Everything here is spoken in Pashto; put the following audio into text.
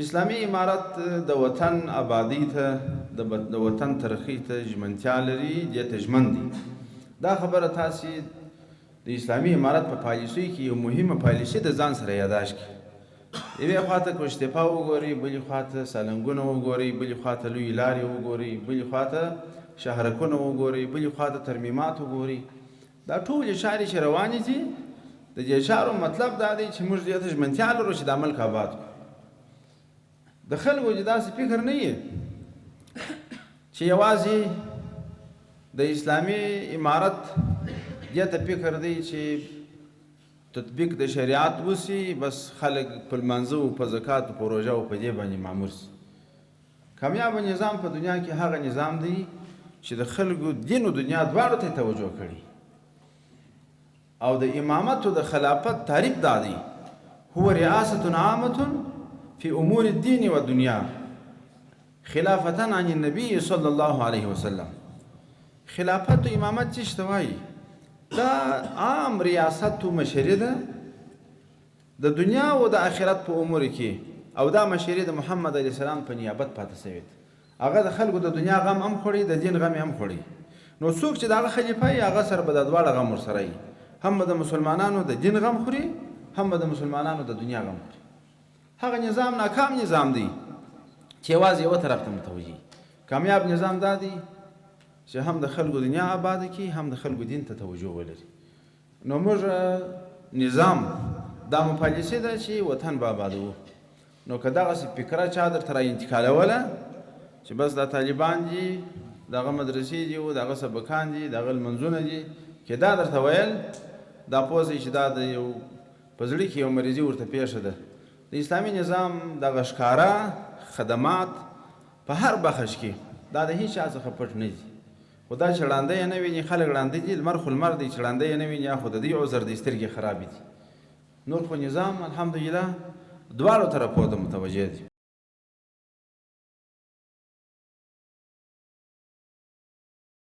اسلامي امارت د وطن آبادی ته د وطن ترقی ته ژمنتیا لري دې ته ژمن دي. دا خبره تاسې د اسلامي امارت په پالیسۍ کې یو مهمه پالیسي د ځان سره یاداشت کړئ. یوې خواته کوشتپا وګورئ، بلې خواته سالنګونه وګورئ، بلې خواته لویې لارې وګورئ، بلې خواته شهرکونه وګورئ، بلې خواته ترمیمات وګورئ. دا ټولې چارې چې روانې دي د دې چارو مطلب دا دی چې موږ دې ته ژمنتیا لرو چې دا ملک آباد کړو. د خلکو چې داسې فکر نه وي چې یوازې د اسلامي امارت دې ته فکر دی چې تطبیق د شریعت وسي، بس خلک په لمانځه او په زکات او په روژه او په دې باندې مامور سي. کامیابه نظام په دنیا کې هغه نظام دی چې د خلکو دین او دنیا دواړو ته توجه کړي. او د امامت او د خلافت تعریف دا دی: هو ریاست عامة في امور الدین و دنیا خلافتا عن النبی صلی الله علیه وسلم. خلافت او امامت څه ته وایي؟ دا عام ریاست او مشري ده د دنیا او د آخرت په امور کې، او دا مشري د محمد علیه السلام په نیابت پاتې شوې ده. هغه د خلکو د دنیا غم هم خوري، د دین غم هم خوري. نو څوک چې دغه خلیفه یې هغه سره به د دواړه غم ورسره وي، هم به د مسلمانانو د دین غم خوري، هم به د مسلمانانو د دنیا غم خوري. هغه نظام ناکام نظام دی چې یوازې یوه طرف ته متوجه. کامیاب نظام دا دی چې هم د خلکو دنیا آباد کړي، هم د خلکو دین ته توجه ولري. نو موږ نظام دا مو پالیسي ده چې وطن به آبادوو. نو که دغسې فکره چا درته را انتقالوله چې بس دا طالبان دي، دغه مدرسې دي او دغه سبقان دي، دغه لمنځونه دي، که دا درته ویل دا پوه شئ چې دا د یو په زړه کې یو مریضي ورته پیښه ده. د اسلامي نظام دغه ښکاره خدمات په هر بخش کې دا د هیڅ چا څخه پټ نه دي. خو دا چې ړانده یې نه ویني، خلک ړانده دي، لمر خو لمر دی، چې ړانده یې نه ویني یا خو د دې عذر دی سترګې خرابې دي. نور خو نظام الحمدلله دواړو طرفو ته متوجه دي.